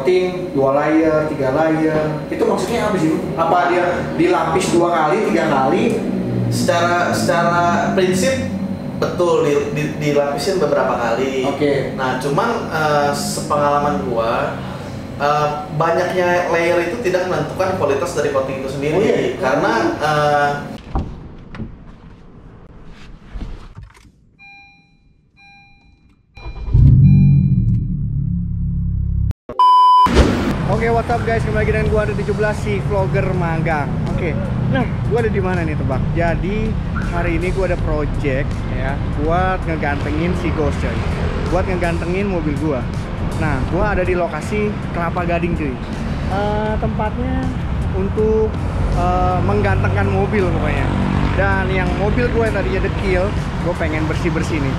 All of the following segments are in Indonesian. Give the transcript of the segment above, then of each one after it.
coating 2 layer, 3 layer. Itu maksudnya apa sih? Apa dia dilapis 2 kali, 3 kali? Secara prinsip betul dilapisin beberapa kali. Oke. Nah, cuman sepengalaman gua banyaknya layer itu tidak menentukan kualitas dari coating itu sendiri. Oh, iya. Karena Oke, what's up guys? Kembali lagi dengan gua ada 17 si vlogger magang. Oke. Nah, gua ada di mana nih, tebak? Jadi, hari ini gua ada project ya buat ngegantengin si Ghost, coy. Buat ngegantengin mobil gua. Nah, gua ada di lokasi Kelapa Gading, cuy. Tempatnya untuk menggantengkan mobil pokoknya. Dan yang mobil gua yang tadinya dekil, gua pengen bersih-bersih nih.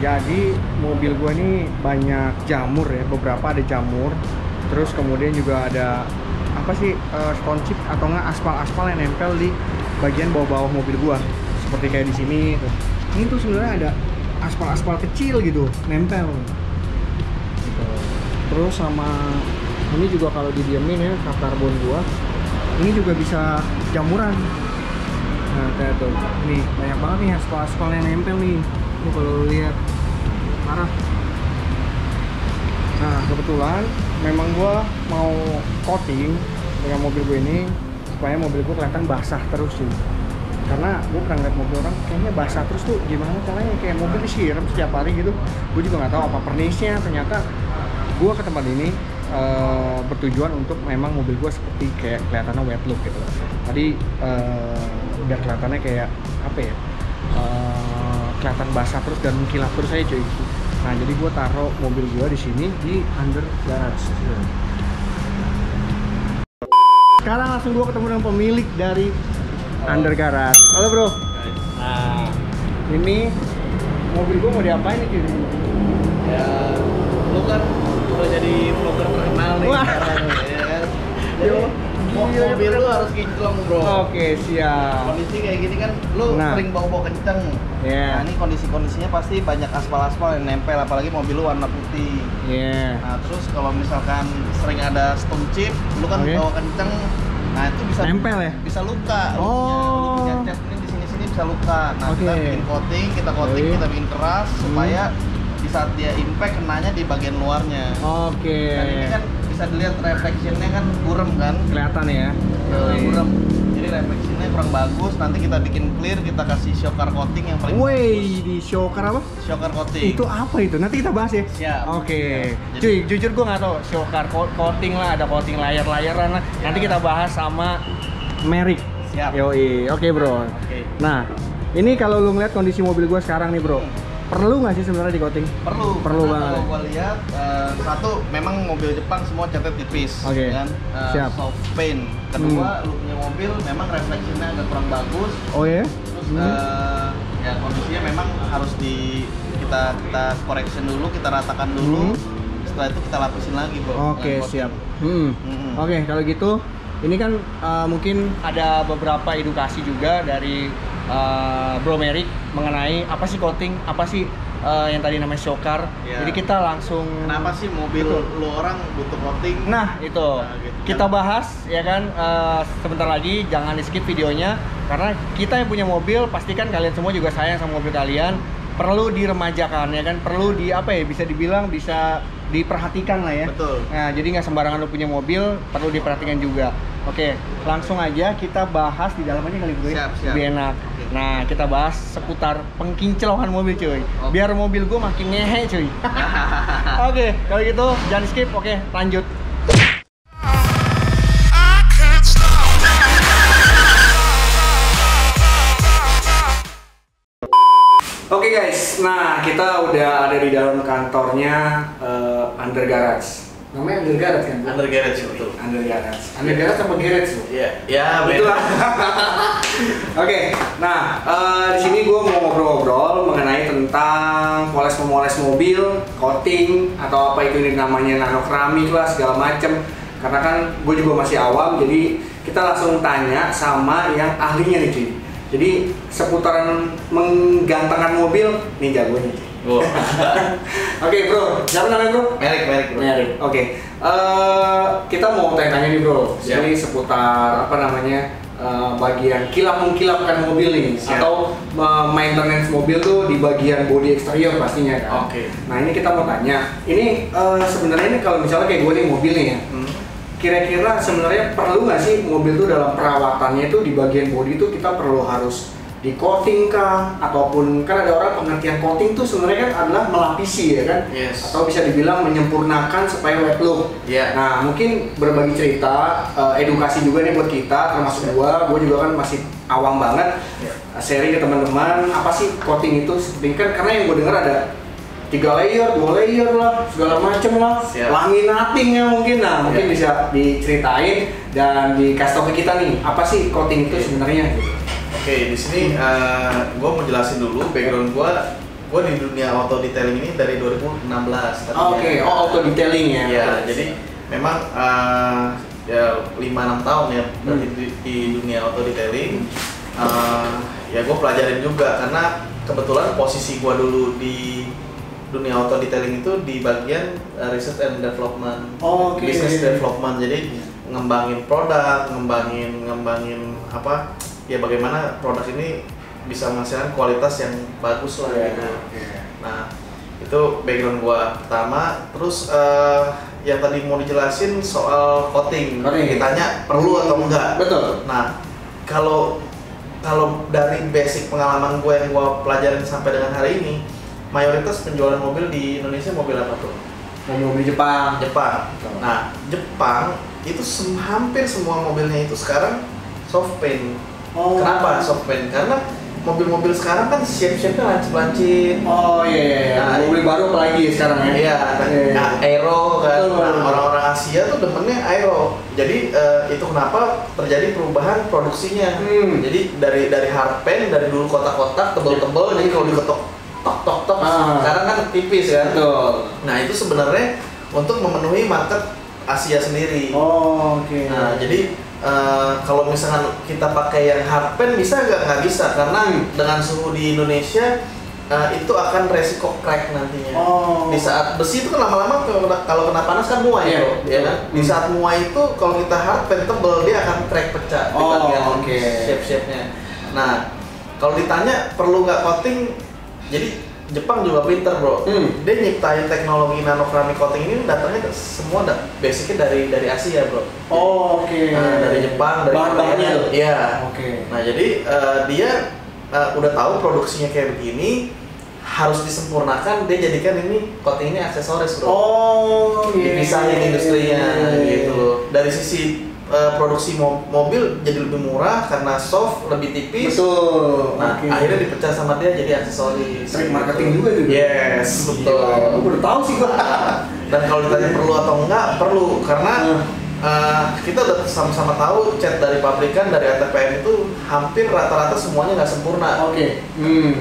Jadi mobil gue ini banyak jamur ya, beberapa ada jamur. Terus kemudian juga ada apa sih stone chip atau enggak aspal-aspal yang nempel di bagian bawah-bawah mobil gue. Seperti kayak di sini. Ini tuh sebenarnya ada aspal-aspal kecil gitu, nempel. Gitu. Terus sama ini juga kalau didiemin ya, kap karbon gue, ini juga bisa jamuran. Nah, kayak tuh, nih banyak banget nih aspal-aspal yang nempel nih. Ini kalau lihat parah. Nah, kebetulan memang gua mau coating dengan mobil gue ini supaya mobil gue kelihatan basah terus sih. Karena gue pernah ngeliat mobil orang kayaknya basah terus tuh, gimana caranya kayak mobil disiram setiap hari gitu. Gue juga nggak tahu apa pernisnya. Ternyata gue ke tempat ini bertujuan untuk memang mobil gue seperti kayak kelihatannya wet look gitu. Tadi biar kelihatannya kayak apa ya? Kelihatan basah terus dan mengkilap terus aja, cuy. Nah, jadi gue taruh mobil gue di sini di under garage. Sekarang langsung gue ketemu dengan pemilik dari under garage. Halo bro. Nah, ini mobil gue mau diapain nih, cuy? ya lu kan udah jadi vlogger terkenal nih sekarang, ya kan? Jadi mobil lu harus kinclong, bro. Oke, siap. Kondisi kayak gini kan lu sering bawa-bawa kenceng. Yeah. Nah, ini kondisinya pasti banyak aspal-aspal yang nempel, apalagi mobil lu warna putih. Yeah. Nah, terus kalau misalkan sering ada stone chip, lu kan bawa kenceng, nah itu bisa nempel ya? Bisa luka. Lu punya cat ini di sini bisa luka. Nah, kita bikin coating, kita bikin keras supaya di saat dia impact kenanya di bagian luarnya. Oke. Dan ini kan bisa dilihat reflectionnya kan burem kan, kelihatan ya. Burem, jadi reflectionnya kurang bagus. Nanti kita bikin clear, kita kasih shocker coating yang paling bagus. Di shocker apa? Shocker coating itu apa itu? Nanti kita bahas ya. Siap. Oke. Siap. Cuy, jujur gue nggak tahu shocker coating lah, ada coating layer-layeran lah. Nanti kita bahas sama Merrick. Siap. Yoi. Oke, bro. Oke. Nah, ini kalau lu ngeliat kondisi mobil gue sekarang nih, bro, perlu nggak sih sebenarnya di coating? Perlu banget. Kalau gua lihat satu, memang mobil Jepang semua catnya tipis, kan? Siap. Soft paint. Kedua, lu punya mobil memang reflectionnya agak kurang bagus. Oh ya? Terus ya kondisinya memang harus kita correction dulu, kita ratakan dulu. Setelah itu kita lapisin lagi, bro. Oke, siap. Oke, kalau gitu ini kan mungkin ada beberapa edukasi juga dari Bro Merrick mengenai apa sih coating, apa sih yang tadi namanya shocker. Jadi kita langsung, kenapa sih mobil lu orang butuh coating? Nah itu gitu. Kita bahas ya kan sebentar lagi. Jangan di skip videonya karena kita yang punya mobil, pastikan kalian semua juga sayang sama mobil kalian. perlu diremajakan ya kan, perlu di apa ya, bisa dibilang bisa diperhatikan lah ya. Betul. Nah, jadi nggak sembarangan lu punya mobil, perlu diperhatikan juga. Oke, langsung aja kita bahas di dalam aja kali bro. Siap, siap. Lebih enak. Oke. Nah, kita bahas seputar pengkinclokan mobil cuy. Oke. Biar mobil gua makin ngehe cuy. Oke, kalau gitu jangan skip. Oke, lanjut. Oke guys, nah kita udah ada di dalam kantornya Under Garage. Namanya Under Garage kan? Under Garage, betul. Under Garage. Under Garage apa Garage lo? Iya, ya Betul lah. Oke, nah di sini gue mau ngobrol-ngobrol mengenai tentang poles-memoles mobil, coating atau apa itu ini namanya, nanokramik lah segala macem. Karena kan gue juga masih awam, jadi kita langsung tanya sama yang ahlinya nih cuy. Jadi seputaran menggantangkan mobil, nih jagonya. Oh. Oke bro, siapa namanya bro? Merik bro. Merik. Oke. Kita mau tanya-tanya nih bro. Siap. Jadi seputar apa namanya bagian kilap-mengkilapkan mobil nih. Siap. Atau maintenance mobil tuh di bagian body eksterior pastinya kan. Oke. Nah ini kita mau tanya. Ini sebenarnya ini kalau misalnya kayak gue nih mobil nih ya. Kira-kira sebenarnya perlu nggak sih mobil tuh dalam perawatannya itu di bagian bodi itu kita perlu harus di coating kah, ataupun kan ada orang pengertian coating tuh sebenarnya kan adalah melapisi ya kan, Yes. atau bisa dibilang menyempurnakan supaya wet look. Iya. Nah mungkin berbagi cerita, edukasi juga nih buat kita, termasuk gua juga kan masih awam banget. Iya. Sharing ke teman-teman apa sih coating itu, seperti kan karena yang gue dengar ada 3 layer, 2 layer lah, segala macem lah, Siap. laminatingnya mungkin, nah mungkin Iya. bisa diceritain dan dikasih tau ke kita nih, apa sih coating itu sebenarnya? Oke, di sini gue mau jelasin dulu background gue di dunia auto detailing ini dari 2016. Oke, auto detailing ya? Iya, jadi memang ya 5-6 tahun ya berarti di dunia auto detailing. Ya gue pelajarin juga karena kebetulan posisi gue dulu di dunia auto detailing itu di bagian research and development, business development. Jadi ngembangin produk, ngembangin apa ya, bagaimana produk ini bisa menghasilkan kualitas yang bagus lah gitu. Nah itu background gua pertama. Terus yang tadi mau dijelasin soal coating. Ditanya perlu atau enggak. Betul. Nah kalau dari basic pengalaman gue yang gue pelajarin sampai dengan hari ini, mayoritas penjualan mobil di Indonesia mobil apa tuh? Mobil Jepang. Betul. Nah, Jepang itu hampir semua mobilnya itu sekarang soft paint. Kenapa soft paint? Karena mobil-mobil sekarang kan shape-nya lancip-lancip. Oh iya. Nah, mobil baru apalagi sekarang ya? Iya, aero kan. Nah, orang-orang Asia tuh demennya aero. Jadi itu kenapa terjadi perubahan produksinya. Jadi dari hard paint, dari dulu kotak-kotak tebel-tebel, jadi kalau diketok tok, sekarang kan tipis kan. Betul. Nah itu sebenarnya untuk memenuhi market Asia sendiri. Oke. Nah jadi kalau misalkan kita pakai yang hard paint bisa nggak bisa, karena dengan suhu di Indonesia itu akan resiko crack nantinya. Di saat besi itu kan lama-lama kalau kena panas kan muai, ya kan. Di saat muai itu kalau kita hard paint tebel dia akan crack pecah di bagian shape-nya. Nah kalau ditanya perlu nggak coating, jadi Jepang juga pinter bro. Dia nyiptain teknologi nanokramik coating ini datangnya semua basicnya dari Asia bro. Nah, dari Jepang, dari bahan-bahannya. Iya. Oke. Nah jadi dia udah tahu produksinya kayak begini, harus disempurnakan, dia jadikan ini coating ini aksesoris bro. Dipisahin industrinya gitu. Dari sisi produksi mobil jadi lebih murah karena soft, lebih tipis. Betul. Nah, akhirnya dipecah sama dia jadi aksesoris. Trik marketing juga itu. Yes, betul. Gue baru tahu sih gua. Dan kalau ditanya perlu atau enggak, perlu karena kita udah sama-sama tahu cat dari pabrikan, dari ATPM itu hampir rata-rata semuanya nggak sempurna.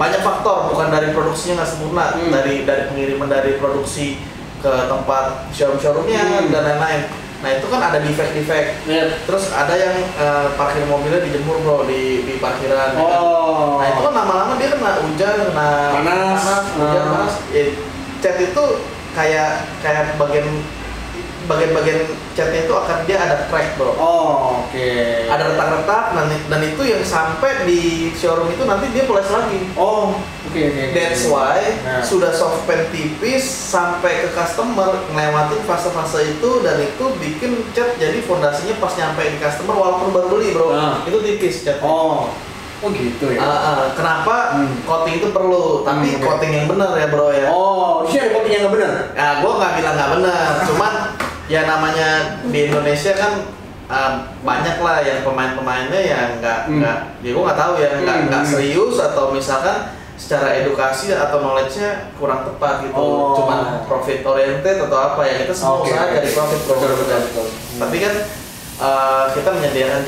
Banyak faktor, bukan dari produksinya nggak sempurna, dari pengiriman dari produksi ke tempat showroom-showroomnya dan lain-lain. Nah itu kan ada defect-defect. Terus ada yang parkir mobilnya dijemur bro di parkiran. Nah itu kan lama-lama dia kena hujan, kena panas, hujan panas. Cat itu kayak bagian-bagian catnya itu akan dia ada crack bro. Oh, oke. Ada retak-retak dan itu yang sampai di showroom itu nanti dia poles lagi. Oh, oke. That's why sudah soft pen tipis sampai ke customer ngelewatin fase-fase itu dan itu bikin cat jadi fondasinya pas nyampe di customer walaupun baru beli bro, itu tipis catnya. Oh gitu ya. Kenapa coating itu perlu? Tapi coating yang benar ya bro ya. Oh, ini ada coating yang nggak benar? Ya, gue nggak bilang nggak benar. Cuman ya namanya di Indonesia kan banyak lah yang pemain-pemainnya yang nggak, ya gue nggak tahu ya nggak serius atau misalkan secara edukasi atau knowledge-nya kurang tepat gitu. Cuman profit oriented atau apa ya kita semua usaha dari profit bro. Tapi kan kita menyediakan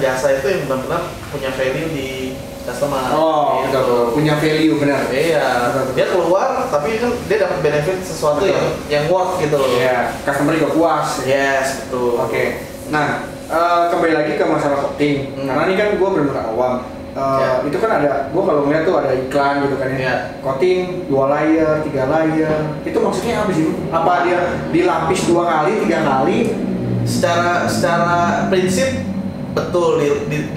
jasa itu yang benar-benar punya value di customer. Gitu. Punya value benar. Iya. Dia keluar tapi kan dia dapat benefit sesuatu yang worth gitu loh. Iya. Customer juga puas. Yes, betul. Oke. Nah, kembali lagi ke masalah coating. Karena ini kan gue benar-benar awam. Itu kan ada, gue kalau ngeliat tuh ada iklan gitu kan ya. Coating 2 layer, 3 layer. Itu maksudnya apa sih? Apa dia dilapis 2 kali, 3 kali? Secara prinsip betul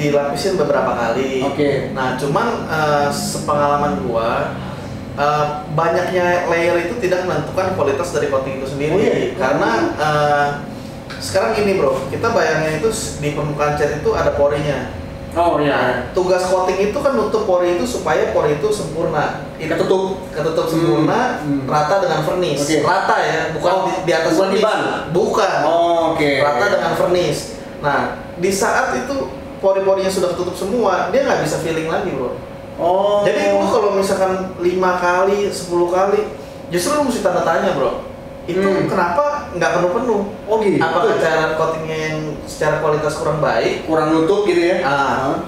dilapisin beberapa kali. Nah, cuman sepengalaman gua banyaknya layer itu tidak menentukan kualitas dari coating itu sendiri. Karena sekarang gini bro, kita bayangin itu di permukaan cat itu ada porinya. Tugas coating itu kan nutup pori itu supaya pori itu sempurna. Ketutup sempurna, rata dengan vernis. Rata ya, bukan di atas vernis. Bukan. Rata dengan vernis. Nah, di saat itu pori-porinya sudah tutup semua, dia nggak bisa filling lagi bro. Jadi lu kalau misalkan 5 kali, 10 kali, justru lu mesti tanda tanya bro. Itu kenapa nggak penuh-penuh? Gitu. Apakah cara coatingnya yang secara kualitas kurang baik? Kurang nutup gitu ya?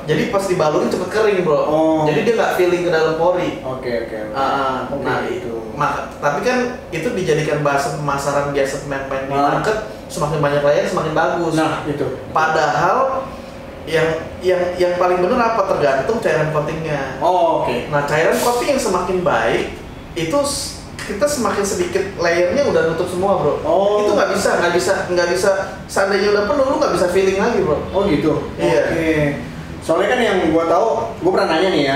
Jadi pas dibalurin cepet kering bro. Jadi dia nggak filling ke dalam pori. Nah itu. Tapi kan itu dijadikan bahasa pemasaran biasa pemain-pemain di market. Semakin banyak layer semakin bagus. Nah itu. Padahal yang paling benar apa tergantung cairan coatingnya. Nah cairan coating yang semakin baik itu kita semakin sedikit layernya udah nutup semua bro. Itu nggak bisa seandainya udah penuh lu nggak bisa filling lagi bro. Gitu. Iya. Soalnya kan yang gua tahu, gua pernah nanya nih ya.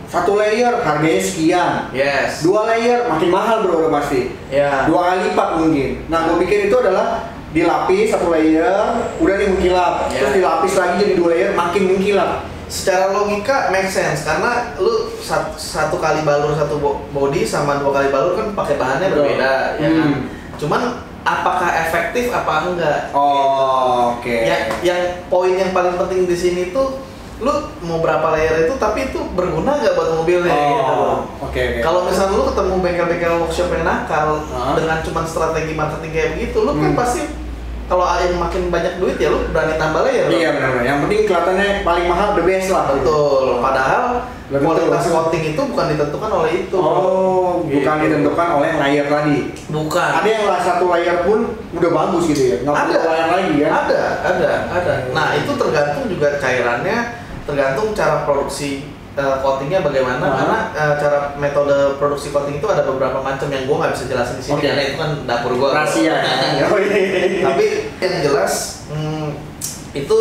1 layer harganya sekian. 2 layer makin mahal bro udah pasti. 2 kali lipat mungkin. Nah gua pikir itu adalah dilapis 1 layer udah nih mengkilap. Terus dilapis lagi jadi 2 layer makin mengkilap. Secara logika make sense karena lu 1 kali balur 1 body sama 2 kali balur kan pakai bahannya berbeda ya kan. Cuman apakah efektif apa enggak? Yang poin yang paling penting di sini tuh lu mau berapa layer itu tapi itu berguna nggak buat mobilnya gitu. Kalau misalnya lu ketemu bengkel-bengkel workshop yang nakal dengan cuman strategi marketing kayak begitu, lu kan pasti kalau ada yang makin banyak duit ya lu berani tambah layer. Iya benar. Yang penting kelihatannya paling mahal the best lah. Betul. Padahal kualitas coating itu bukan ditentukan oleh itu. Bukan ditentukan oleh layer tadi. Bukan. Ada yang 1 layer pun udah bagus gitu ya. Nggak perlu layer lagi ya. Ada. Nah itu tergantung juga cairannya, tergantung cara produksi coatingnya bagaimana karena cara metode produksi coating itu ada beberapa macam yang gua nggak bisa jelasin di sini karena itu kan dapur gua rahasia. Tapi yang jelas itu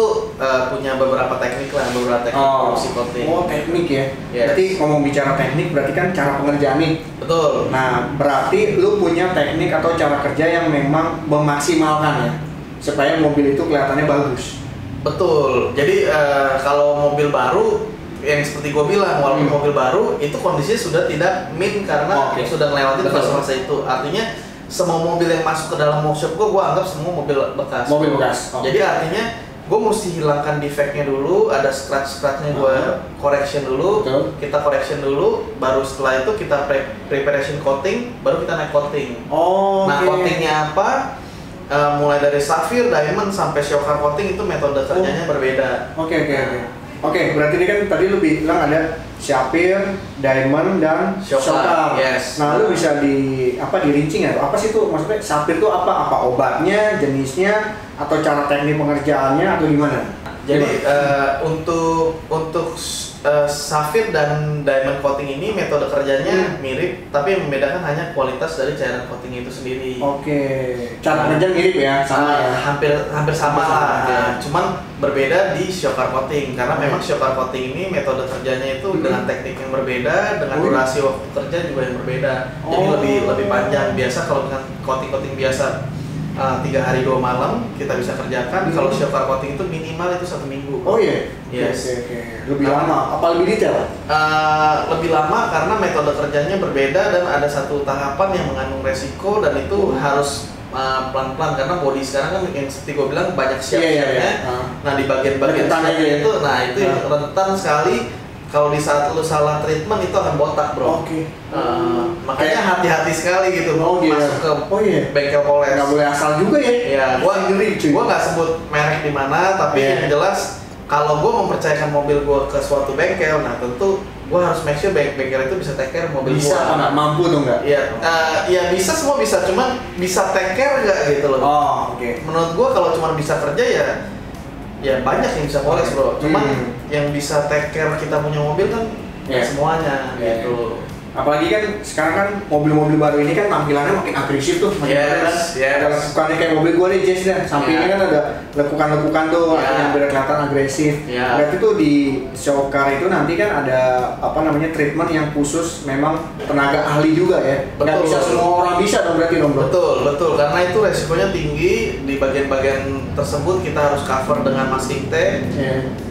punya beberapa teknik produksi coating. Teknik ya. Berarti ngomong bicara teknik berarti kan cara pengerjaan nih. Betul. Nah berarti lu punya teknik atau cara kerja yang memang memaksimalkan ya supaya mobil itu kelihatannya bagus. Betul. Jadi kalau mobil baru yang seperti gue bilang, walaupun mobil baru itu kondisinya sudah tidak min karena sudah melewati fase-fase itu. Artinya semua mobil yang masuk ke dalam workshop gue anggap semua mobil bekas. Jadi artinya gue mesti hilangkan defectnya dulu, ada scratch-scratchnya gue correction dulu, kita correction dulu, baru setelah itu kita preparation coating, baru kita naik coating. Nah coatingnya apa? Mulai dari sapphire, diamond sampai shocker coating itu metode kerjanya berbeda. Berarti ini kan tadi lu bilang ada sapphire, diamond, dan shocker. Nah, lu bisa dirinci nggak? Apa sih itu? Maksudnya sapphire itu apa? Apa obatnya, jenisnya, atau cara teknik pengerjaannya, atau gimana? Jadi untuk Sapphire dan Diamond coating ini metode kerjanya mirip, tapi yang membedakan hanya kualitas dari cairan coating itu sendiri. Oke, cara kerja mirip ya, sama ya? Hampir sama lah. Ya. Cuman berbeda di Shockar coating, karena memang Shockar coating ini metode kerjanya itu dengan teknik yang berbeda, dengan durasi waktu kerja juga yang berbeda. Jadi lebih panjang. Biasa kalau dengan coating biasa 3 hari 2 malam kita bisa kerjakan. Kalau Shockar coating itu minimal itu 1 minggu. Oh iya? Yes. Oke. Lebih lama? Apa lebih detail? Lebih lama karena metode kerjanya berbeda dan ada satu tahapan yang mengandung resiko, dan itu harus pelan-pelan karena body sekarang kan yang seperti gue bilang banyak siap-siapnya. Nah di bagian-bagian itu, itu yang rentan sekali. Kalau di saat lu salah treatment itu akan botak, bro. Oke. Makanya hati-hati sekali gitu masuk ke bengkel poles. Nggak boleh asal juga ya? Ya, gua nggak sebut merek di mana, tapi yang jelas kalau gua mempercayakan mobil gua ke suatu bengkel, nah tentu gua harus make sure bengkel itu bisa take care mobil bisa, gua. Bisa nggak? Mampu tuh nggak? Iya, ya bisa, semua bisa, cuman bisa take care nggak gitu loh. Oke. Menurut gua kalau cuma bisa kerja ya banyak yang bisa poles, bro. Cuman yang bisa take care kita punya mobil kan semuanya gitu. Apalagi kan sekarang kan mobil-mobil baru ini kan tampilannya makin agresif tuh, ada lekukannya kayak mobil gua nih, Jess dah. Sampingnya kan ada lekukan-lekukan tuh, yang biar kelihatan agresif. Berarti tuh di Shockar itu nanti kan ada treatment yang khusus memang tenaga ahli juga ya. Nggak bisa semua orang bisa dong berarti dong, bro. Betul, karena itu resikonya tinggi. Di bagian-bagian tersebut kita harus cover dengan masking tape.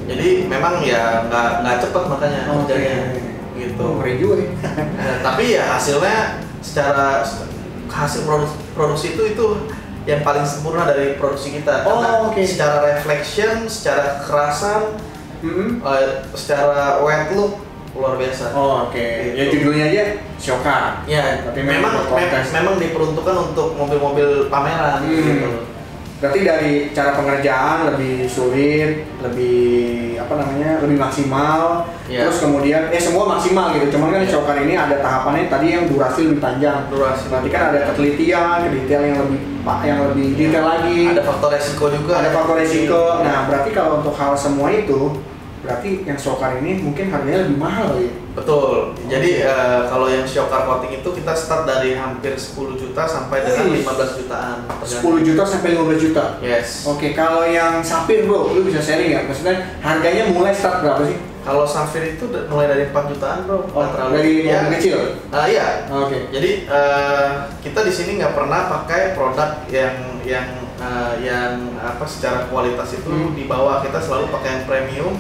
Jadi memang ya nggak cepet makanya kerjanya. Gitu. Ngeri juga ya. Tapi ya hasilnya hasil produksi itu yang paling sempurna dari produksi kita. Karena secara reflection, secara kekerasan, secara wet look luar biasa. Gitu. Ya judulnya aja Shockar. Ya, tapi memang diperuntukkan untuk mobil-mobil pameran. Gitu. Berarti dari cara pengerjaan lebih sulit, lebih lebih maksimal. Terus kemudian semua maksimal gitu. Cuman kan Shockar ini ada tahapannya tadi yang durasi lebih panjang. Berarti kan ada ketelitian, detail yang lebih detail lagi. Ada faktor resiko juga. Nah, berarti kalau untuk hal semua itu, berarti yang Shockar ini mungkin harganya lebih mahal ya? Betul. Jadi kalau yang Shockar coating itu kita start dari hampir 10 juta sampai dengan 15 jutaan. 10 juta sampai 15 juta? Yes. Oke, kalau yang Sapphire, bro, lu bisa sharing nggak? Maksudnya harganya mulai start berapa sih? Kalau Sapphire itu mulai dari 4 jutaan, bro. Dari mobil kecil? Iya. Oke. Jadi kita di sini nggak pernah pakai produk yang secara kualitas itu di bawah. Kita selalu pakai yang premium.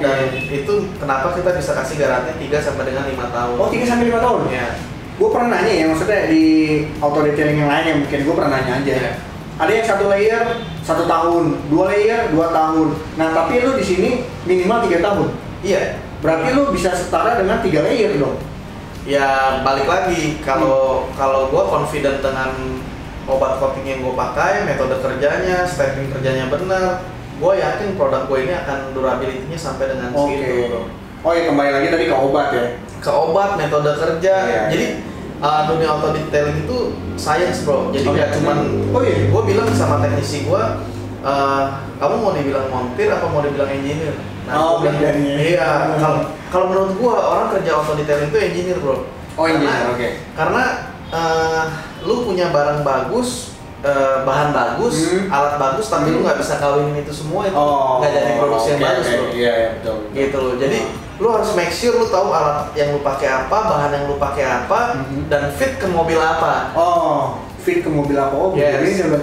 Dan itu kenapa kita bisa kasih garansi 3 sampai dengan 5 tahun. 3 sampai 5 tahun? Iya. Gue pernah nanya ya, maksudnya di auto detailing yang lain yang mungkin gue pernah nanya aja. Ada yang 1 layer 1 tahun, 2 layer 2 tahun. Nah, tapi lu di sini minimal 3 tahun. Iya. Berarti lu bisa setara dengan 3 layer dong. Ya balik lagi, kalau gue confident dengan obat coating yang gue pakai, metode kerjanya, stepping kerjanya benar, gue yakin produk gue ini akan durability-nya sampai dengan segitu. Kembali lagi tadi ke obat ya? Ke obat, metode kerja. Jadi dunia auto detailing itu science, bro. Jadi nggak cuman gue bilang sama teknisi gue, kamu mau dibilang montir apa mau dibilang engineer? Nah, iya. Kalau menurut gue orang kerja auto detailing itu engineer, bro. Engineer, karena lu punya barang bagus, bahan bagus, alat bagus, tapi lu nggak bisa kawinin itu semua, itu nggak jadi produksi yang bagus, bro. Iya, betul. Gitu loh. Jadi lu harus make sure lu tahu alat yang lu pakai apa, bahan yang lu pakai apa, dan fit ke mobil apa. Fit ke mobil apa?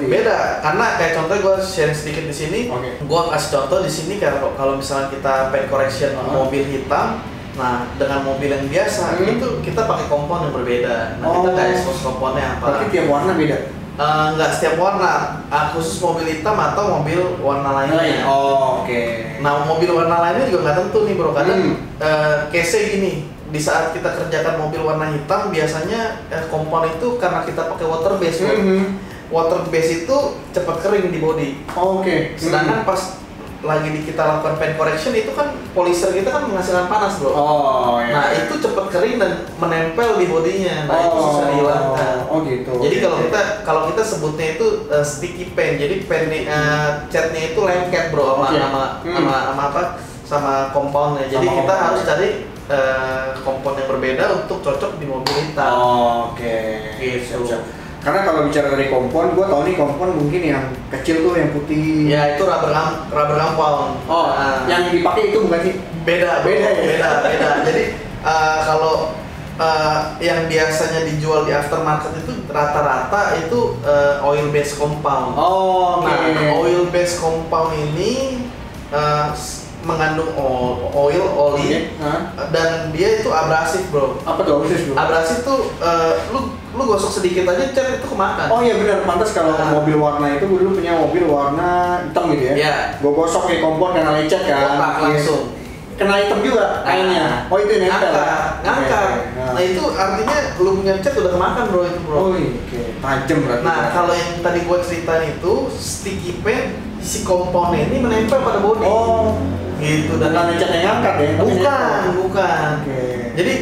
Beda. Karena kayak contoh gue share sedikit di sini. Gue kasih contoh di sini kalau misalnya kita paint correction mobil hitam. Nah, dengan mobil yang biasa itu kita pakai kompon yang berbeda. Nah, kita nggak expose komponnya apa. Berarti tiap warna beda? Nggak setiap warna, khusus mobil hitam atau mobil warna lainnya. Nah, mobil warna lainnya juga nggak tentu nih, bro. Kadang case gini, di saat kita kerjakan mobil warna hitam, biasanya kompon itu karena kita pakai water base, water base itu cepat kering di body. Sedangkan pas lagi kita lakukan paint correction itu kan polisher kita kan menghasilkan panas bro. Oh iya. Nah itu cepet kering dan menempel di bodinya. Nah itu susah dihilangkan. Oh gitu. Jadi kalau kita sebutnya itu sticky paint. Jadi catnya itu lengket bro sama sama compoundnya. Jadi kita harus cari kompon yang berbeda untuk cocok di mobil hitam. Oke. Gitu. Karena kalau bicara dari kompon, gue tau nih kompon mungkin yang kecil tuh yang putih. Ya itu rubber compound. Oh, yang dipakai itu bukan sih? Beda. Jadi kalau yang biasanya dijual di aftermarket itu rata-rata itu oil based compound. Oh, oke. Nah, oil based compound ini mengandung oil, oli, dan dia itu abrasif bro. Apa tuh abrasif bro? Abrasif tuh lu gosok sedikit aja cat itu kemakan. Oh iya benar, pantas kalau mobil warna itu gue dulu punya mobil warna hitam gitu ya. Iya. Gue gosok kayak kompon karena lecet kan. Langsung. Kena hitam juga kayaknya. Oh itu nempel. Ngangkat. Nah itu artinya lu punya cat udah kemakan bro itu bro. Oh iya, oke. Tajam berarti. Nah kalau yang tadi gue ceritain itu sticky paint si komponen ini menempel pada bodi. Oh. Gitu dan cat yang ngangkat ya? Bukan. Okay. Jadi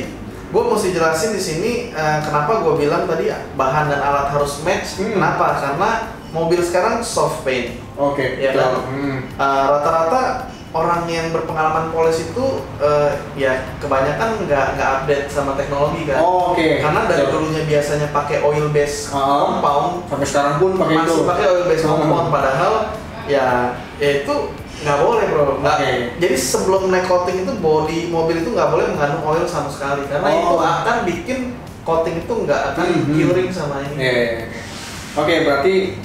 gue mesti jelasin di sini kenapa gue bilang tadi bahan dan alat harus match. Kenapa? Karena mobil sekarang soft paint. Oke. Ya kan? Rata-rata orang yang berpengalaman polis itu ya kebanyakan nggak update sama teknologi kan. Oh, oke. Karena dari dulunya biasanya pakai oil based compound. Sampai sekarang pun pakai itu. Masih pakai oil based compound padahal ya itu nggak boleh bro. Jadi sebelum naik coating itu bodi mobil itu nggak boleh mengandung oil sama sekali karena itu akan bikin coating itu nggak akan curing sama ini. Oke, berarti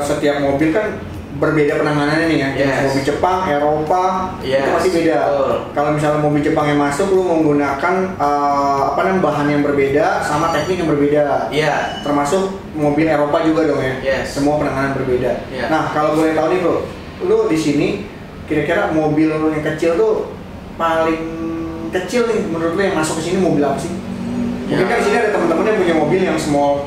setiap mobil kan berbeda penanganannya nih ya. Mobil Jepang, Eropa itu masih beda. Kalau misalnya mobil Jepang yang masuk, lu menggunakan bahan yang berbeda sama teknik yang berbeda. Iya. Termasuk mobil Eropa juga dong ya. Semua penanganan berbeda. Nah, kalau boleh tahu nih bro, lu di sini kira-kira mobil lu yang kecil tuh paling kecil nih menurut lu yang masuk ke sini mobil apa sih? Mungkin kan di sini ada teman-teman yang punya mobil yang small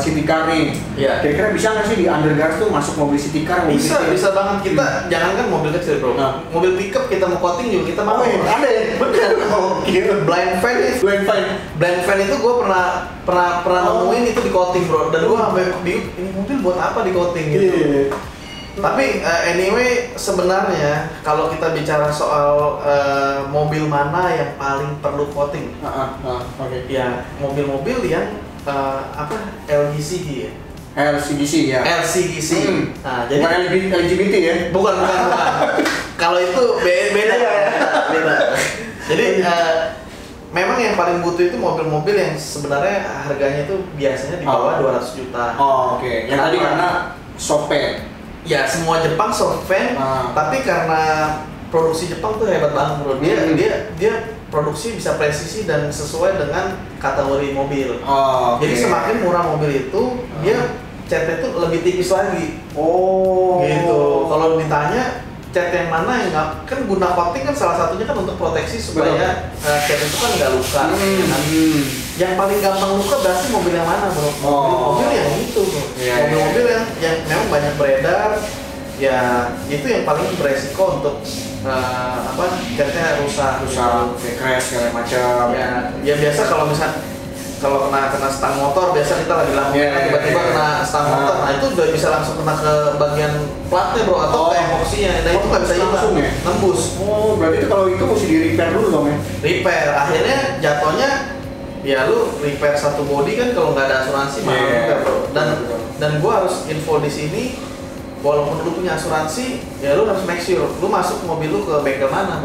city car nih. Kira-kira bisa nggak sih di undergarage tuh masuk mobil city car? Bisa banget kita. Jangan kan mobil kecil bro. Mobil pickup kita mau coating juga kita mau. Ada ya? Bener. Blind fan itu gue pernah nemuin itu di coating bro. Dan gue sampai bingung ini mobil buat apa di coating gitu. Tapi anyway sebenarnya kalau kita bicara soal mobil mana yang paling perlu coating, ya mobil-mobil yang LGCG ya. LCGC ya. LCGC. Nah, jadi bukan LGBT ya? Bukan. Kalau itu beda. Jadi memang yang paling butuh itu mobil-mobil yang sebenarnya harganya itu biasanya di bawah 200 juta. Oke. Yang tadi karena soft paint. Ya semua Jepang soft fan, tapi karena produksi Jepang tuh hebat banget bro. Dia produksi bisa presisi dan sesuai dengan kategori mobil. Jadi semakin murah mobil itu, dia catnya tuh lebih tipis lagi. Gitu. Kalau ditanya cat yang mana yang nggak, kan guna coating kan salah satunya kan untuk proteksi supaya cat itu kan nggak luka. Yang paling gampang luka berarti mobil yang mana bro? Mobil yang itu bro. Mobil-mobil yang memang banyak beredar, ya itu yang paling beresiko untuk catnya rusak, crash segala macam. Ya biasa kalau kena stang motor, biasa kita lagi lampunya tiba-tiba kena stang motor, nah itu udah bisa langsung kena ke bagian platnya bro atau ke epoksinya, nah itu nggak bisa hilang, nembus. Berarti itu kalau itu mesti di repair dulu dong ya? Repair, akhirnya jatuhnya ya lu repair satu body kan kalau nggak ada asuransi mahal juga bro. Dan gua harus info di sini, walaupun lu punya asuransi, ya lu harus make sure lu masuk mobil lu ke bengkel mana.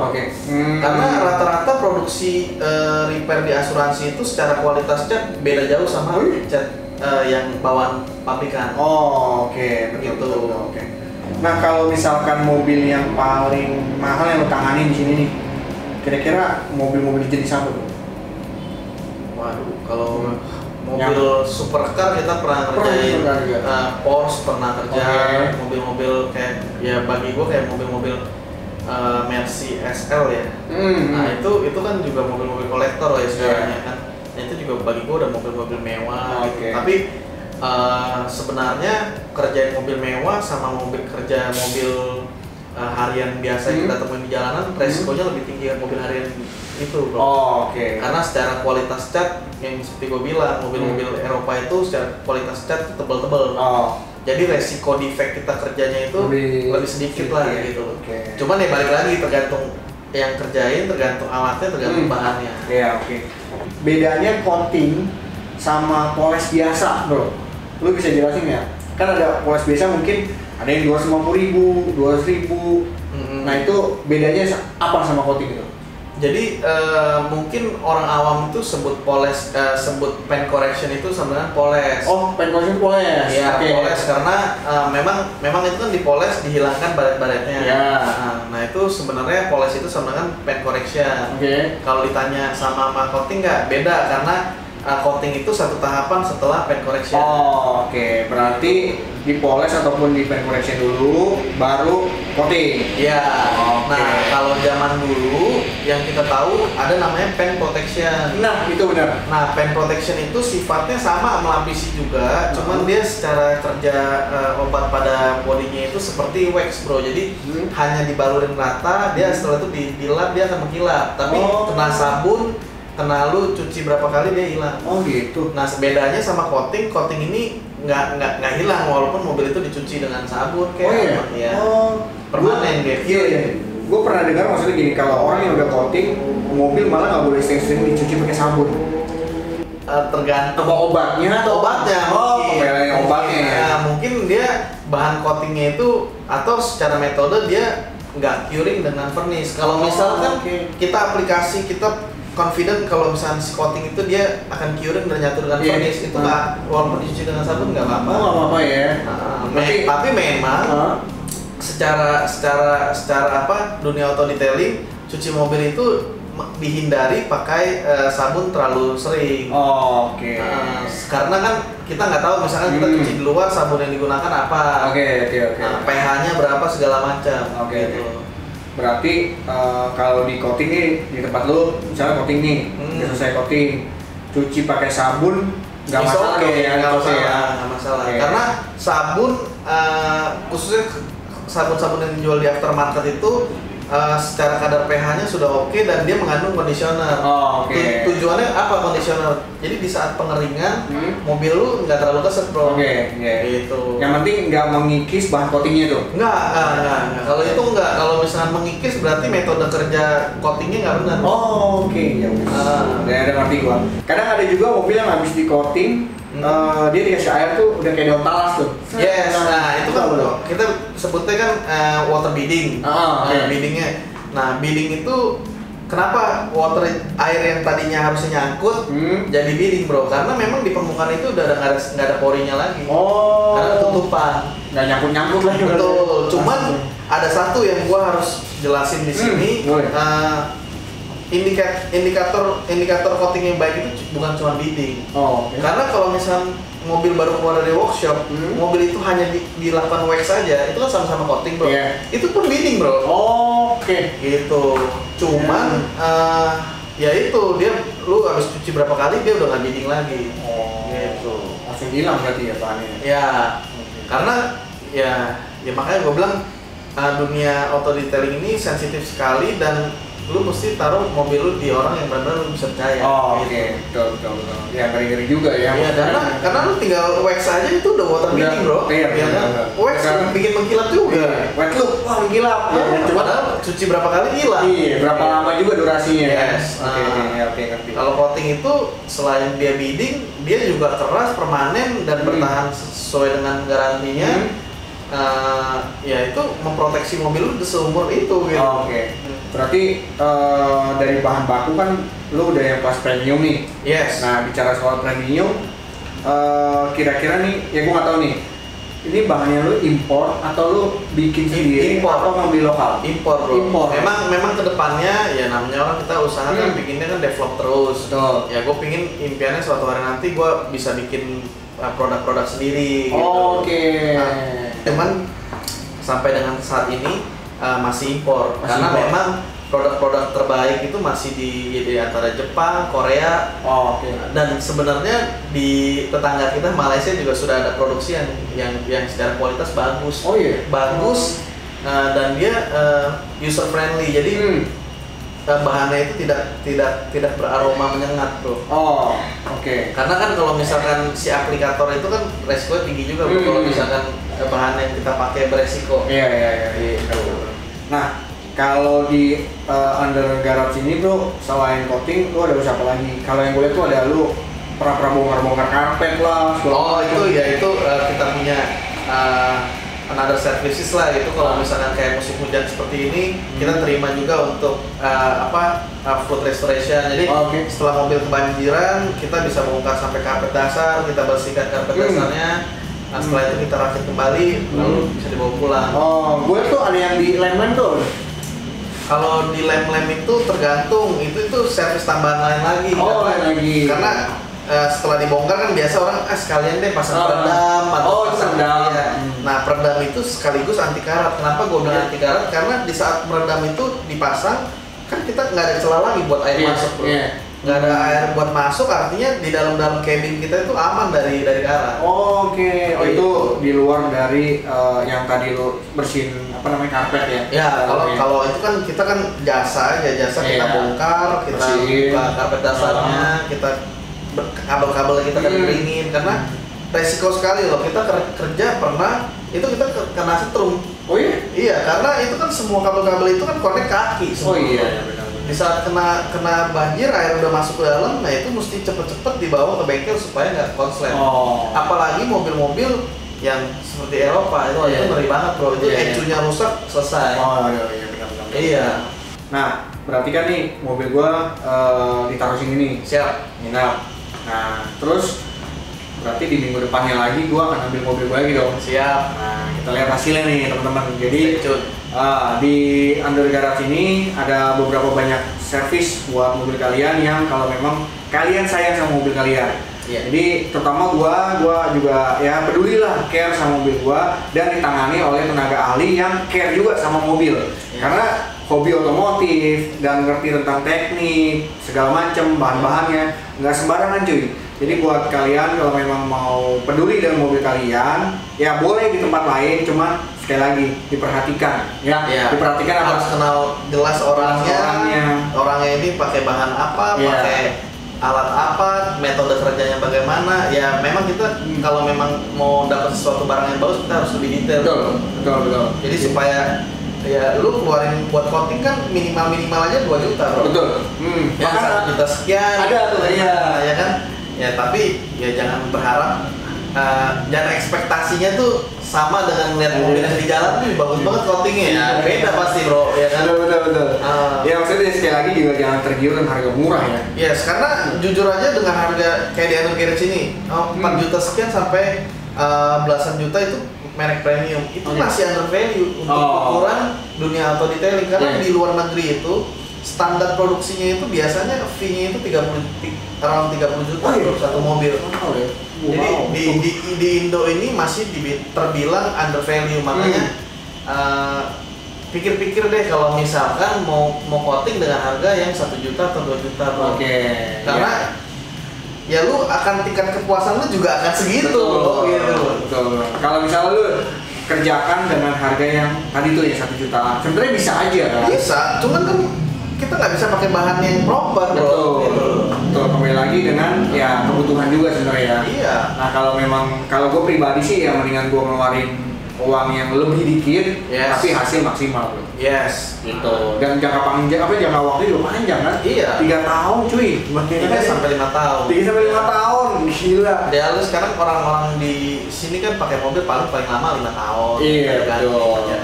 Karena rata-rata produksi repair di asuransi itu secara kualitas cat beda jauh sama cat yang bawaan pabrikan. Betul. Nah kalau misalkan mobil yang paling mahal yang lu tangani di sini nih, kira-kira mobil-mobil jenis apa tuh? Waduh, kalau mobil supercar kita pernah ngerjain, Porsche pernah kerja, mobil-mobil kayak ya bagi gua kayak mobil-mobil Mercy SL ya. Nah itu kan juga mobil-mobil kolektor ya sekarang ya kan. Nah itu juga bagi gua udah mobil-mobil mewah gitu. Tapi sebenarnya kerjain mobil mewah sama kerja mobil harian biasa yang kita temuin di jalanan, resikonya lebih tinggi kan mobil harian itu, bro. Oke. Karena secara kualitas cat yang seperti gue bilang, mobil-mobil Eropa itu secara kualitas cat tebel-tebel. Jadi resiko defect kita kerjanya itu lebih sedikit lah gitu. Cuman ya balik lagi tergantung yang kerjain, tergantung alatnya, tergantung bahannya. Iya, oke. Bedanya coating sama poles biasa, bro. Lu bisa jelasin ya? Kan ada poles biasa mungkin ada yang 250.000, 200.000. Nah itu bedanya apa sama coating itu? Jadi mungkin orang awam itu sebut poles, sebut paint correction itu sama dengan poles. Oh, paint correction poles. Iya, poles karena memang itu kan dipoles, dihilangkan baret-baretnya. Nah itu sebenarnya poles itu sama dengan paint correction. Kalau ditanya sama coating nggak, beda karena coating itu satu tahapan setelah paint correction. Berarti dipoles ataupun di paint correction dulu, baru coating. Iya. Nah, kalau zaman dulu yang kita tahu ada namanya paint protection. Nah, itu benar. Nah, paint protection itu sifatnya sama melapisi juga, cuman dia secara kerja obat pada bodinya itu seperti wax, bro. Jadi hanya dibalurin rata, dia setelah itu dilap dia akan mengkilap. Tapi kena sabun, kena lu cuci berapa kali dia hilang. Gitu. Nah, bedanya sama coating ini nggak hilang walaupun mobil itu dicuci dengan sabun kayak permanen deh. Gue pernah dengar maksudnya gini, kalau orang yang udah coating mobil malah nggak boleh sering-sering dicuci pakai sabun. Tergantung obatnya atau obatnya. Obatnya. Ya, mungkin dia bahan coatingnya itu atau secara metode dia nggak curing dengan vernis. Kalau misalkan kita aplikasi kita confident kalau misalnya si coating itu dia akan curing dan nyatu dengan vernis, itu nggak, walaupun dicuci dengan sabun nggak apa-apa. Nggak apa-apa ya. Tapi memang secara apa, dunia auto detailing cuci mobil itu dihindari pakai sabun terlalu sering. Karena kan kita nggak tahu misalkan kita cuci di luar sabun yang digunakan apa. pH-nya berapa segala macam. Gitu. Berarti kalau di coating nih, di tempat lu misalnya coating nih, udah selesai coating, cuci pakai sabun nggak masalah nggak masalah. Karena sabun khususnya sabun-sabun yang dijual di aftermarket itu secara kadar pH-nya sudah oke dan dia mengandung conditioner. Tujuannya apa conditioner? Jadi di saat pengeringan mobil lu nggak terlalu keset, bro. Gitu. Yang penting nggak mengikis bahan coatingnya tuh. Nggak. Kalau itu nggak. Kalau misalnya mengikis berarti metode kerja coatingnya nggak benar. Ya udah ngerti gua. Kadang ada juga mobil yang habis di coating, dia dikasih air tuh udah kayak daun talas tuh. Nah itu kan kita sebutnya kan water beading. Beadingnya. Nah, beading itu kenapa air yang tadinya harusnya nyangkut jadi beading, bro? Karena memang di permukaan itu udah nggak ada porinya lagi. Karena ketutupan. Nggak nyangkut lagi. Betul. Cuman ada satu yang gua harus jelasin di sini. Indikator coating yang baik itu bukan cuma beading. Karena kalau misalnya mobil baru keluar dari workshop, mobil itu hanya dilakukan wax saja, itu kan sama-sama coating, bro. Itu pun beading, bro. Gitu. Cuman ya itu dia lu habis cuci berapa kali dia udah nggak beading lagi. Gitu. Langsung hilang berarti ya bahannya. Karena ya makanya gue bilang dunia auto detailing ini sensitif sekali dan lu mesti taruh mobil lu di orang yang benar-benar lu bisa percaya. Betul. Ya ngeri-ngeri juga ya. Karena lu tinggal wax aja itu udah water beading, bro. Wax bikin mengkilap juga. Wax lu, mengkilap. Padahal cuci berapa kali hilang. Berapa lama juga durasinya. Ngerti. Kalau coating itu selain dia beading, dia juga keras, permanen dan bertahan sesuai dengan garansinya. Ya itu memproteksi mobil lu seumur itu gitu. Berarti dari bahan baku kan lu udah yang kelas premium nih. Nah bicara soal premium, kira-kira nih, ya gua nggak tahu nih, ini bahannya lu impor atau lu bikin sendiri atau ngambil lokal? Impor, bro. Memang kedepannya ya namanya orang kita usaha kan bikinnya kan develop terus. Ya gue pingin impiannya suatu hari nanti gue bisa bikin produk-produk sendiri. Cuman sampai dengan saat ini masih impor. Karena memang produk-produk terbaik itu masih di antara Jepang, Korea, dan sebenarnya di tetangga kita Malaysia juga sudah ada produksi yang secara kualitas bagus. Bagus dan dia user friendly. Jadi bahannya itu tidak beraroma menyengat, bro. Oh, oke. Karena kan kalau misalkan si aplikator itu kan resikonya tinggi juga, bro. Kalau misalkan bahan yang kita pakai beresiko. Iya. Gitu. Nah, kalau di under garage ini, bro, selain coating, lu ada usaha apa lagi? Kalau yang gue lihat tuh ada lu pernah bongkar karpet lah. Oh, itu ya itu kita punya another services lah gitu. Kalau misalkan kayak musim hujan seperti ini, kita terima juga untuk flood restoration. Jadi setelah mobil kebanjiran, kita bisa bongkar sampai karpet dasar, kita bersihkan karpet dasarnya. Nah, setelah itu kita rakit kembali, lalu bisa dibawa pulang. Oh, gue tuh ada yang di lem tuh. Kalau di lem itu tergantung, itu servis tambahan lain lagi. Oh, lain lagi. Karena setelah dibongkar kan biasa orang sekalian deh pasang peredam atau pasang peredam. Ya. Nah, peredam itu sekaligus anti karat. Kenapa gue bilang anti karat? Karena di saat peredam itu dipasang kan kita nggak ada celah lagi buat air masuk, bro. Nggak ada air buat masuk, artinya di dalam cabin kita itu aman dari karat. Oke. Oh, itu di luar dari yang tadi lu bersihin karpet ya? Ya, kalau itu kan kita kan jasa kita bongkar, kita buka karpet dasarnya, kita kabel-kabel kita keringin karena resiko sekali loh. Kita kerja pernah itu kita kena setrum. Oh iya? Iya, karena itu kan semua kabel-kabel itu kan connect kaki semua. Oh iya, benar. Di saat kena banjir, air udah masuk ke dalam, nah itu mesti cepet-cepet dibawa ke bengkel supaya nggak konslet. Apalagi mobil-mobil yang seperti Eropa itu ngeri banget, bro. Itu ECU-nya rusak, selesai. Oh iya, benar. Iya. Nah, berarti kan nih mobil gua ditaruh sini nih. Siap. Nah, terus berarti di minggu depannya lagi gua akan ambil mobil gua lagi dong. Siap. Nah, kita lihat hasilnya nih, teman-teman. Jadi di under garage ini ada beberapa banyak servis buat mobil kalian yang kalau memang kalian sayang sama mobil kalian. Jadi terutama gua juga ya peduli lah, care sama mobil gua, dan ditangani oleh tenaga ahli yang care juga sama mobil. Karena hobi otomotif dan ngerti tentang teknik segala macam bahan-bahannya nggak sembarangan, cuy. Jadi buat kalian kalau memang mau peduli dengan mobil kalian, ya boleh di tempat lain, cuman sekali lagi diperhatikan diperhatikan harus kenal jelas orangnya ini pakai bahan apa, pakai alat apa, metode kerjanya bagaimana. Ya memang kita kalau memang mau dapat sesuatu barang yang bagus, kita harus lebih detail. Betul. Jadi supaya ya lu keluarin buat coating kan minimal aja 2 juta, bro. Betul. Ya 1 juta sekian. Ada tuh ya kan. Ya tapi ya jangan berharap jangan ekspektasinya tuh sama dengan lihat mobil yang di jalan tuh bagus banget coatingnya. Ya beda pasti, bro, ya kan. Betul. Ya maksudnya sekali lagi juga jangan tergiur dengan harga murah ya. Yes, karena jujur aja dengan harga kayak di under garage ini 4 juta sekian sampai belasan juta itu merek premium itu masih under value untuk ukuran dunia auto detailing. Karena di luar negeri itu standar produksinya itu biasanya fee-nya itu 30 juta untuk satu mobil. Jadi di Indo ini masih terbilang under value, makanya pikir-pikir deh kalau misalkan mau coating dengan harga yang 1 juta atau 2 juta, bro. Karena ya lu akan tingkat kepuasan lu juga akan segitu, Betul. Kalau misalnya lu kerjakan dengan harga yang tadi tuh ya 1 jutaan, sebenarnya bisa aja kan? Bisa, cuman kan kita nggak bisa pakai bahan yang proper, bro. Betul. Kembali lagi dengan ya kebutuhan juga sebenarnya. Iya. Nah kalau gue pribadi sih ya mendingan gue ngeluarin uang yang lebih dikit, tapi hasil maksimal, bro. Yes. Gitu. Dan jangka waktu juga panjang kan? Iya. 3 tahun, cuy. 3 sampai 5 tahun. 3 sampai 5 tahun, gila. Ya lu sekarang orang-orang di sini kan pakai mobil paling lama 5 tahun. Iya, betul.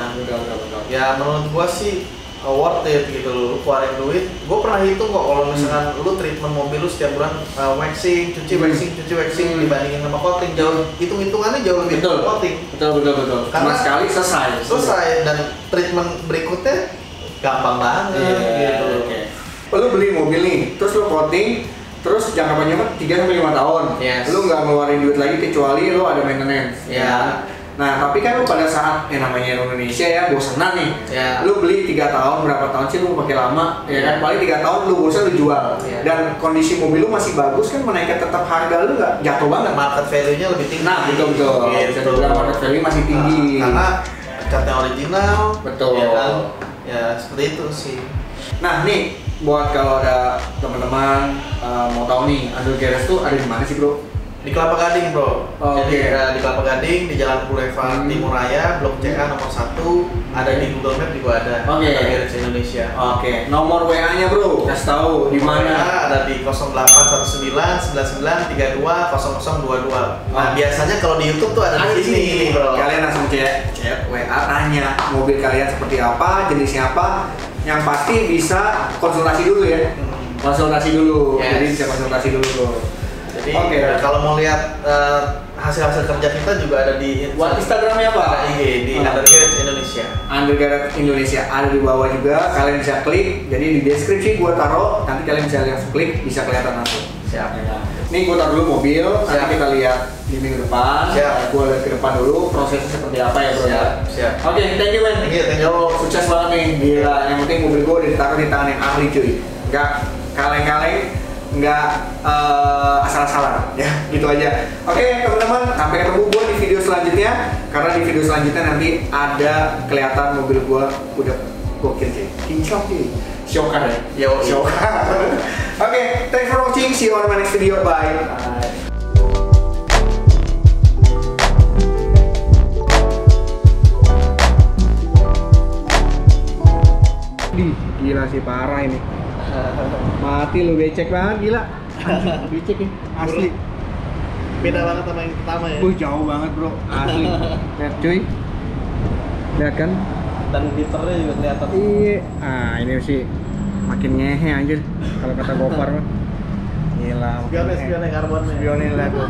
Ya menurut gua sih worth it gitu, lu keluarin duit. Gue pernah hitung kok kalau misalkan lu treatment mobil lu setiap bulan waxing, cuci waxing dibandingin sama coating, jauh hitungannya jauh lebih coating. Betul. Karena sekali selesai dan treatment berikutnya gampang banget gitu. Lu beli mobil nih, terus lu coating, terus jangka panjangnya 3 sampai 5 tahun. Lu nggak ngeluarin duit lagi kecuali lu ada maintenance. Nah, tapi kan lu pada saat namanya Indonesia ya bosenan nih. Lu beli 3 tahun, berapa tahun sih lu pakai lama, ya kan? Paling 3 tahun lu bosan lu jual. Dan kondisi mobil lu masih bagus kan, menaikkan tetap harga lu nggak jatuh banget. Market value-nya lebih tinggi. Nah, betul. Bisa dibilang market value masih tinggi. Karena catnya original. Betul. Ya kan? Ya seperti itu sih. Nah nih, buat kalau ada teman-teman mau tahu nih, Android Garage tuh ada di mana sih bro? Di Kelapa Gading bro. Oke. Jadi di Kelapa Gading di Jalan Boulevard Timur Raya, Blok CA nomor 1, ada di Google Map juga ada. Oke. Garage Indonesia. Oke. Nomor WA-nya bro, kasih tahu di mana? Ada di 0819 99 32 0022. Nah biasanya kalau di YouTube tuh ada di sini bro. Kalian langsung chat WA, tanya mobil kalian seperti apa, jenisnya apa. Yang pasti bisa konsultasi dulu ya. Konsultasi dulu. Yes. Jadi bisa konsultasi dulu. Jadi kalau mau lihat hasil-hasil kerja kita juga ada di Instagramnya apa? Ada IG di Android Garage Indonesia. Android Garage Indonesia ada di bawah juga. Kalian bisa klik. Jadi di deskripsi gua taruh. Nanti kalian bisa langsung klik, bisa kelihatan langsung. Siap. Ya. Nih gua taruh dulu mobil. Nanti kita lihat di minggu depan. Siap. Gua lihat ke depan dulu prosesnya seperti apa ya bro. Siap. Oke, thank you man. Thank you. Yo, sukses banget nih. Gila. Yang penting mobil gua udah ditaruh di tangan yang ahli cuy. Enggak kaleng-kaleng. Nggak asal-asalan ya, gitu aja. Oke teman-teman, sampai ketemu gue di video selanjutnya, karena di video selanjutnya nanti ada kelihatan mobil gue udah gokil sih, kinclong sih, shokan ya, shokan. Oke, thanks for watching, see you on my next video, bye. Gila sih, parah ini. Mati lu, becek banget, gila. Becek ya, asli. Beda banget sama yang pertama ya. Jauh banget bro, asli. Lihat cuy, lihat kan? Dan gitarnya juga kelihatan. Iya, ini sih makin ngehe anjir kalau kata Gopar mah. Gila. Spionnya karbonnya. Spionnya lah tuh.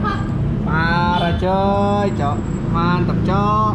Parah coy, mantep coy.